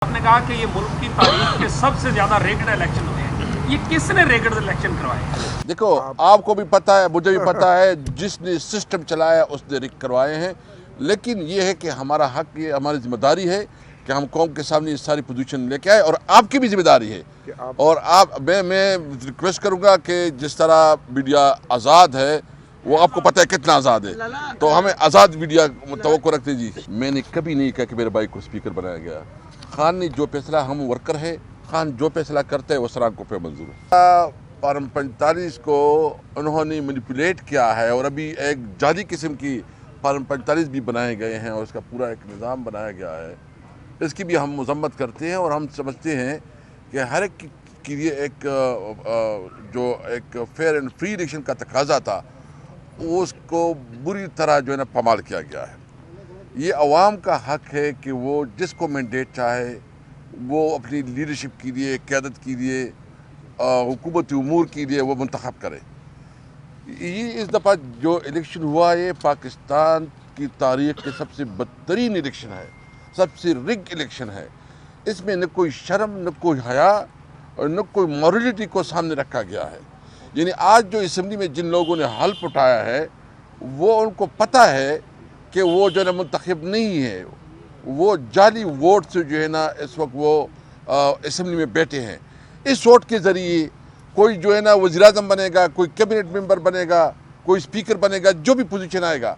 आपने कहा कि ये मुल्क की तारीख के सबसे ज्यादा रेगड इलेक्शन हुए हैं, ये किसने रेगड इलेक्शन करवाए? देखो, आपको भी पता है, मुझे भी पता है, जिसने सिस्टम चलाया उसने रिक करवाए हैं। लेकिन ये है कि हमारा हक, ये हमारी जिम्मेदारी है कि हम कौम के सामने ये सारी पोजीशन लेके आए, और आपकी भी जिम्मेदारी है। और मैं रिक्वेस्ट करूंगा कि जिस तरह मीडिया आज़ाद है, वो आपको पता है कितना आज़ाद है, तो हमें आज़ाद मीडिया तवक्को रखते जी। मैंने कभी नहीं कहा कि मेरे भाई को स्पीकर बनाया गया। खान ने जो फैसला, हम वर्कर है, खान जो फैसला करते हैं वो सराग को पे मंजूर है। फार्म 45 को उन्होंने मैनिपुलेट किया है, और अभी एक जाली किस्म की फार्म 45 भी बनाए गए हैं, और उसका पूरा एक निज़ाम बनाया गया है। इसकी भी हम मजम्मत करते हैं, और हम समझते हैं कि हर एक के लिए जो एक फेयर एंड फ्री इलेक्शन का तकाजा था, उसको बुरी तरह जो है ना पमाल किया गया है। ये अवाम का हक है कि वो जिसको मैंडेट चाहे वो अपनी लीडरशिप के लिए, क़यादत के लिए, हुकूमती उमूर के लिए वो मुंतखब करे। ये इस दफ़ा जो इलेक्शन हुआ, ये पाकिस्तान की तारीख़ के सबसे बदतरीन इलेक्शन है, सबसे रिग इलेक्शन है। इसमें न कोई शर्म, न कोई हया, और न कोई मॉरलिटी को सामने रखा गया है। यानी आज जो असम्बली में जिन लोगों ने हल्फ उठाया है, वो उनको पता है कि वो जो है मुंतखब नहीं है, वो जाली वोट से जो है ना इस वक्त वो असम्बली में बैठे हैं। इस वोट के ज़रिए कोई जो है ना वज़ीर-ए-आज़म बनेगा, कोई कैबिनेट मेंबर बनेगा, कोई स्पीकर बनेगा, जो भी पोजीशन आएगा,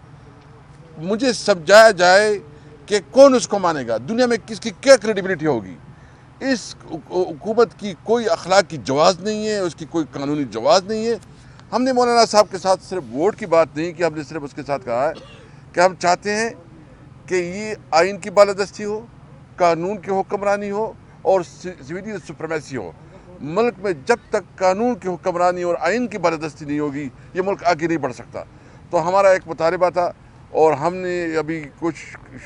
मुझे समझाया जाए कि कौन उसको मानेगा। दुनिया में किसकी क्या क्रेडिबिलिटी होगी? इस हुकूमत की कोई अखलाक की जवाज़ नहीं है, उसकी कोई कानूनी जवाज़ नहीं है। हमने मौलाना साहब के साथ सिर्फ वोट की बात नहीं की, हमने सिर्फ उसके साथ कहा है कि हम चाहते हैं कि ये आइन की बालादस्ती हो, कानून की हुक्मरानी हो, और सिविलियन सुप्रीमेसी हो। मुल्क में जब तक कानून की हुक्मरानी और आइन की बालादस्ती नहीं होगी, ये मुल्क आगे नहीं बढ़ सकता। तो हमारा एक मुतालबा था, और हमने अभी कुछ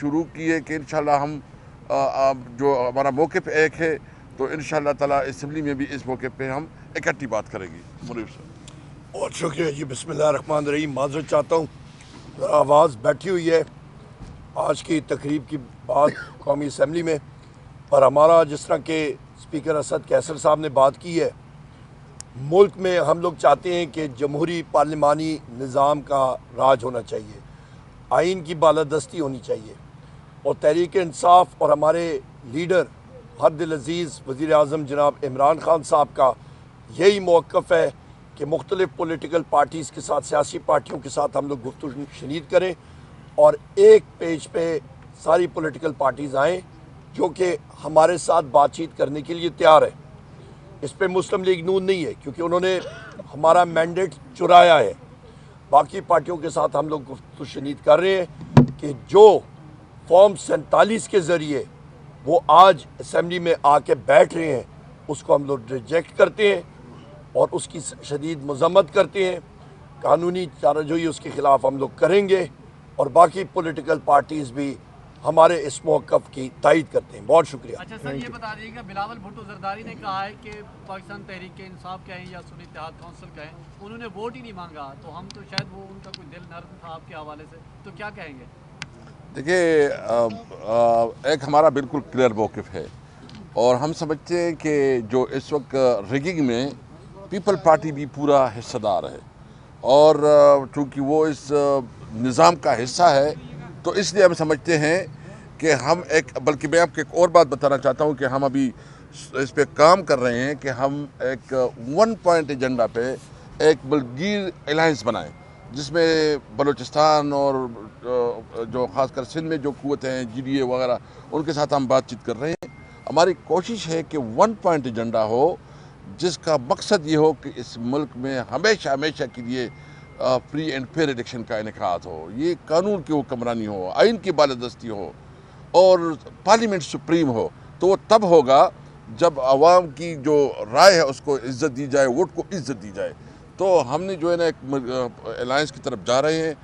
शुरू की है कि इंशाल्लाह हम जो हमारा मौक़िफ़ एक है, तो इंशाल्लाह ताला असम्बली में भी इस मौके पे हम इकट्ठी बात करेंगे। मुनीर साहब, बहुत शुक्रिया जी। बिस्मिल्लाहिर्रहमानिर्रहीम। माज़रत चाहता हूँ, आवाज़ बैठी हुई है आज की तकरीब की बात कौमी असम्बली में, और हमारा जिस तरह के स्पीकर असद कैसर साहब ने बात की है, मुल्क में हम लोग चाहते हैं कि जमहूरी पार्लिमानी निज़ाम का राज होना चाहिए, आइन की बालादस्ती होनी चाहिए, और तहरीक इंसाफ और हमारे लीडर हरदिल अज़ीज़ वज़ीर आज़म जनाब इमरान खान साहब का यही मौक़िफ़ है कि मुख्तलिफ़ पॉलिटिकल पार्टीज़ के साथ, सियासी पार्टियों के साथ हम लोग गुफ्तगू शनीद करें, और एक पेज पे सारी पॉलिटिकल पार्टीज़ आएँ जो कि हमारे साथ बातचीत करने के लिए तैयार है। इस पे मुस्लिम लीग नून नहीं है, क्योंकि उन्होंने हमारा मैंडेट चुराया है। बाकी पार्टियों के साथ हम लोग गुफ्तगू शनीद कर रहे हैं कि जो फॉर्म 47 के ज़रिए वो आज असम्बली में आके बैठ रहे हैं, उसको हम लोग रिजेक्ट करते हैं और उसकी शदीद मज़म्मत करते हैं। कानूनी चाराजोई उसके ख़िलाफ़ हम लोग करेंगे, और बाकी पॉलिटिकल पार्टीज़ भी हमारे इस मौक़िफ़ की तायद करते हैं। बहुत शुक्रिया। अच्छा सर, ये बता दीजिएगा, बिलावल भुट्टो जरदारी ने कहा है कि पाकिस्तान तहरीक इंसाफ कहें या सुन्नी इत्तेहाद काउंसिल कहें, उन्होंने वोट ही नहीं मांगा, तो हम तो शायद वो उनका कोई दिल नर्म था आपके हवाले से, तो क्या कहेंगे? देखिए, एक हमारा बिल्कुल क्लियर मौक़िफ़ है, और हम समझते हैं कि जो इस वक्त रिगिंग में पीपल पार्टी भी पूरा हिस्सेदार है, और चूँकि वो इस निज़ाम का हिस्सा है, तो इसलिए हम समझते हैं कि हम बल्कि मैं आपको एक और बात बताना चाहता हूँ कि हम अभी इस पे काम कर रहे हैं कि हम एक 1 पॉइंट एजेंडा पे एक बलगीर अलायंस बनाएं, जिसमें बलूचिस्तान और जो ख़ासकर सिंध में जो क़ुव्वतें हैं, GDA वगैरह, उनके साथ हम बातचीत कर रहे हैं। हमारी कोशिश है कि 1 पॉइंट एजेंडा हो, जिसका मकसद ये हो कि इस मुल्क में हमेशा हमेशा के लिए फ्री एंड फेयर इलेक्शन का इनेकाद हो, ये कानून की हुक्मरानी हो, आइन की बालादस्ती हो, और पार्लियामेंट सुप्रीम हो। तो वो तब होगा जब आवाम की जो राय है उसको इज़्ज़त दी जाए, वोट को इज़्ज़त दी जाए। तो हमने जो है ना एक अलायंस की तरफ जा रहे हैं।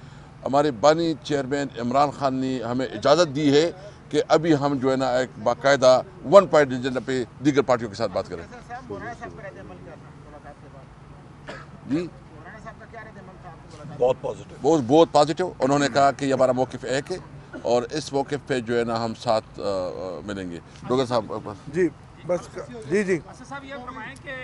हमारे बानी चेयरमैन इमरान खान ने हमें इजाज़त दी है कि अभी हम जो है ना एक बाकायदा 1 पॉइंट एजेंडा पे दीगर पार्टियों के साथ बात करें। जी, बहुत पॉजिटिव। बहुत पॉजिटिव। उन्होंने कहा कि ये हमारा मौक़िफ़ एक है, اور اس موقع پہ جو ہے نا ہم ساتھ ملیں گے. ڈاکٹر صاحب جی بس جی اسد صاحب یہ فرمائیں کہ